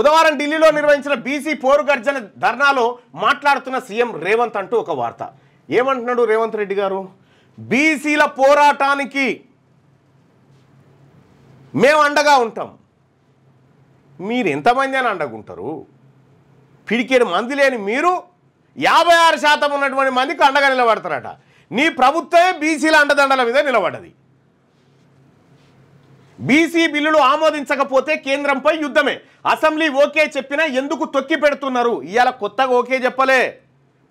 బుధవారం ఢిల్లీలో నిర్వహించిన బీసీ పోరు గర్జన ధర్నాలో మాట్లాడుతున్న సీఎం రేవంత్ అంటూ ఒక వార్త. ఏమంటున్నాడు రేవంత్ రెడ్డి గారు? బీసీల పోరాటానికి మేము అండగా ఉంటాం. మీరు ఎంతమంది అని అండగుంటారు? పిడికేడు మంది లేని మీరు 56% ఉన్నటువంటి మందికి అండగా నిలబడతారట. నీ ప్రభుత్వమే బీసీల అండదండల మీద నిలబడ్డది. బీసీ బిల్లులు ఆమోదించకపోతే కేంద్రంపై యుద్ధమే. అసెంబ్లీ ఓకే చెప్పినా ఎందుకు తొక్కి పెడుతున్నారు? ఇవాళ కొత్తగా ఓకే చెప్పలే.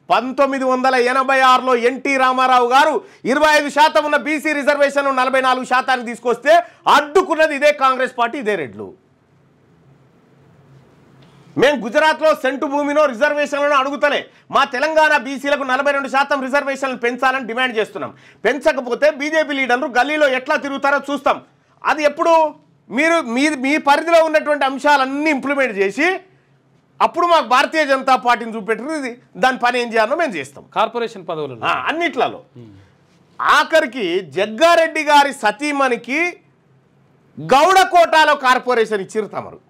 1986లో ఎన్టీ రామారావు గారు 25% ఉన్న బీసీ రిజర్వేషన్ 44% తీసుకొస్తే అడ్డుకున్నది ఇదే కాంగ్రెస్ పార్టీ, ఇదే రెడ్లు. మేము గుజరాత్లో సెంటు భూమినో రిజర్వేషన్లను అడుగుతలే. మా తెలంగాణ బీసీలకు 42% రిజర్వేషన్లు పెంచాలని డిమాండ్ చేస్తున్నాం. పెంచకపోతే బీజేపీ లీడర్లు గల్లీలో ఎట్లా తిరుగుతారో చూస్తాం. అది ఎప్పుడు మీరు మీ పరిధిలో ఉన్నటువంటి అంశాలన్నీ ఇంప్లిమెంట్ చేసి అప్పుడు మాకు భారతీయ జనతా పార్టీని చూపెట్టి దాని పని ఏం చేయాలో మేము చేస్తాం. కార్పొరేషన్ పదవులు అన్నిట్లలో ఆఖరికి జగ్గారెడ్డి గారి సతీమణికి గౌడ కోటాలో కార్పొరేషన్ ఇచ్చిరు తమరు.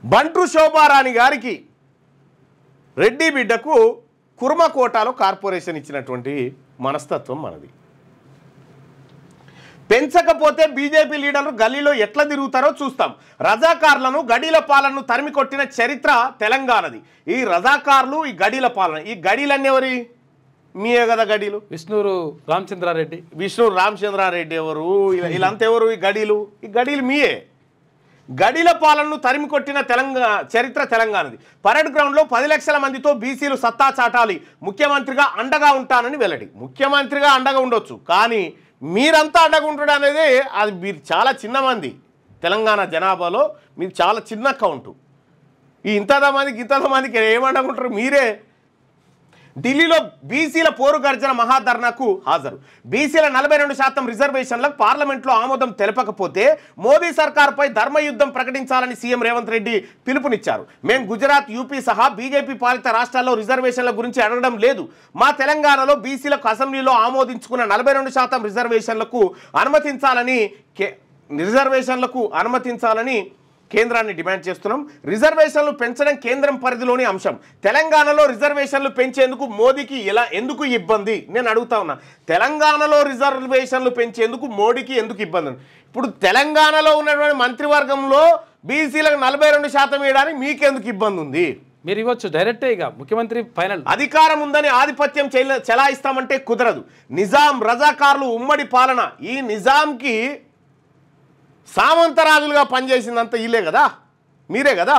బంటు శోభారాణి గారికి రెడ్డి బిడ్డకు కుర్మ కోటాలో కార్పొరేషన్ ఇచ్చినటువంటి మనస్తత్వం మనది. పెంచకపోతే బీజేపీ లీడర్లు గల్లీలో ఎట్లా తిరుగుతారో చూస్తాం. రజాకార్లను గడీల పాలనను తరిమి కొట్టిన చరిత్ర తెలంగాణది. ఈ రజాకార్లు, ఈ గడీల పాలన, ఈ గడీలన్నీ ఎవరి? మీయే కదా గడీలు. విష్ణూరు రామచంద్రారెడ్డి ఎవరు? వీళ్ళంతా ఎవరు? ఈ గడీలు మీయే. గడీల పాలనను తరిమి కొట్టిన చరిత్ర తెలంగాణది. పరేడ్ గ్రౌండ్లో 10 లక్షల మందితో బీసీలు సత్తా చాటాలి. ముఖ్యమంత్రిగా అండగా ఉంటానని వెల్లడి. ముఖ్యమంత్రిగా అండగా ఉండొచ్చు, కానీ మీరంతా అండగా ఉంటాడు అనేది అది మీరు చాలా చిన్న మంది. తెలంగాణ జనాభాలో మీరు చాలా చిన్న కౌంటు. ఈ ఇంతమందికి ఏమండకుంటారు? మీరే. ఢిల్లీలో బీసీల పోరు గర్జన మహాధర్నాకు హాజరు. బీసీల 42% రిజర్వేషన్లకు పార్లమెంట్లో ఆమోదం తెలపకపోతే మోదీ సర్కార్పై ధర్మయుద్ధం ప్రకటించాలని సీఎం రేవంత్ రెడ్డి పిలుపునిచ్చారు. మేము గుజరాత్, యూపీ సహా బీజేపీ పాలిత రాష్ట్రాల్లో రిజర్వేషన్ల గురించి అడగడం లేదు. మా తెలంగాణలో బీసీలకు అసెంబ్లీలో ఆమోదించుకున్న 42% రిజర్వేషన్లకు కేంద్రాన్ని డిమాండ్ చేస్తున్నాం. రిజర్వేషన్లు పెంచడం కేంద్రం పరిధిలోని అంశం. తెలంగాణలో రిజర్వేషన్లు పెంచేందుకు మోదీకి ఎందుకు ఇబ్బంది? నేను అడుగుతా ఉన్నా. తెలంగాణలో రిజర్వేషన్లు పెంచేందుకు మోడీకి ఎందుకు ఇబ్బంది? ఇప్పుడు తెలంగాణలో ఉన్నటువంటి మంత్రివర్గంలో బీసీలకు 42% ఇవ్వడానికి మీకెందుకు ఇబ్బంది ఉంది? మీరు ఇవ్వచ్చు డైరెక్టే. ఇక ముఖ్యమంత్రి ఫైనల్. అధికారం ఉందని ఆధిపత్యం చెలాయిస్తామంటే కుదరదు. నిజాం, రజాకార్లు ఉమ్మడి పాలన. ఈ నిజాంకి సామంతరాజులుగా పనిచేసిందంతా వీళ్ళే కదా, మీరే కదా.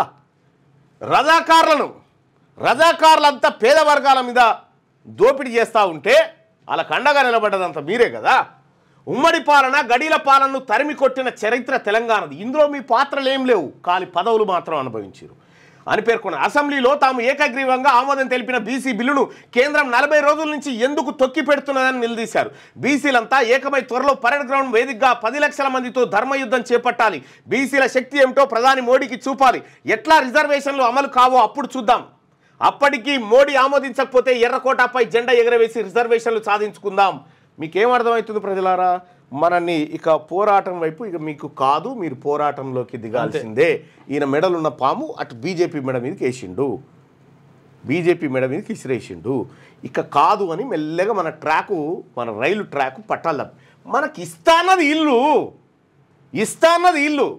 రజాకారులంతా పేద వర్గాల మీద దోపిడీ చేస్తూ ఉంటే వాళ్ళకు అండగా నిలబడ్డదంతా మీరే కదా. ఉమ్మడి పాలన, గడీల పాలనను తరిమి కొట్టిన చరిత్ర తెలంగాణది. ఇందులో మీ పాత్రలు ఏం లేవు, ఖాళీ పదవులు మాత్రం అనుభవించారు అని పేర్కొన్నారు. అసెంబ్లీలో తాము ఏకగ్రీవంగా ఆమోదం తెలిపిన బీసీ బిల్లును కేంద్రం 40 రోజుల నుంచి ఎందుకు తొక్కి పెడుతున్నదని నిలదీశారు. బీసీలంతా ఏకమై త్వరలో పరేడ్ గ్రౌండ్ వేదికగా 10 లక్షల మందితో ధర్మయుద్ధం చేపట్టాలి. బీసీల శక్తి ఏమిటో ప్రధాని మోడీకి చూపాలి. ఎట్లా రిజర్వేషన్లు అమలు కావో అప్పుడు చూద్దాం. అప్పటికి మోడీ ఆమోదించకపోతే ఎర్రకోటపై జెండా ఎగరవేసి రిజర్వేషన్లు సాధించుకుందాం. మీకేం అర్థమవుతుంది ప్రజలారా? మనల్ని ఇక పోరాటం వైపు ఇక మీకు కాదు, మీరు పోరాటంలోకి దిగాల్సిందే. ఈయన మెడలున్న పాము అటు బీజేపీ మెడ మీదకి వేసిండు, బీజేపీ మెడ మీదకి ఇసిరేసిండు. ఇక కాదు అని మెల్లగా మన రైలు ట్రాకు పట్టాలి. మనకి ఇస్తాన్నది ఇల్లు.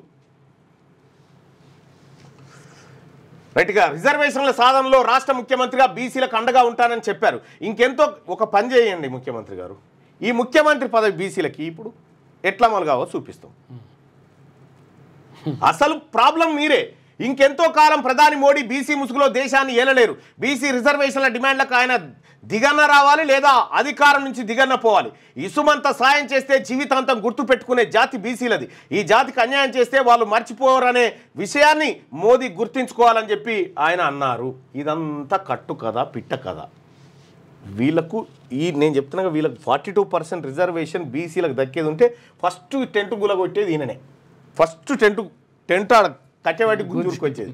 రైట్గా రిజర్వేషన్ల సాధనలో రాష్ట్ర ముఖ్యమంత్రిగా బీసీలకు అండగా ఉంటానని చెప్పారు. ఇంకెంతో ఒక పని చేయండి ముఖ్యమంత్రి గారు. ఈ ముఖ్యమంత్రి పదవి బీసీలకి ఇప్పుడు ఎట్లా అమలుగావో చూపిస్తాం. అసలు ప్రాబ్లం మీరే. ఇంకెంతో కాలం ప్రధాని మోడీ బీసీ ముసుగులో దేశాన్ని ఏలలేరు. బీసీ రిజర్వేషన్ల డిమాండ్లకు ఆయన దిగన్న రావాలి, లేదా అధికారం నుంచి దిగన్న పోవాలి. ఇసుమంత సాయం చేస్తే జీవితాంతం గుర్తుపెట్టుకునే జాతి బీసీలది. ఈ జాతికి అన్యాయం చేస్తే వాళ్ళు మర్చిపోరనే విషయాన్ని మోదీ గుర్తించుకోవాలని చెప్పి ఆయన అన్నారు. ఇదంతా కట్టు కదా, పిట్ట కదా. వీళ్ళకు నేను చెప్తున్నా, వీళ్ళకి 42% రిజర్వేషన్ బీసీలకు దక్కేది ఉంటే ఫస్ట్ టెంట్ గులగొట్టేది ఈయననే. ఫస్ట్ టెంట్ ఆడ కట్టేవాటి గుంజూరుకు వచ్చేది.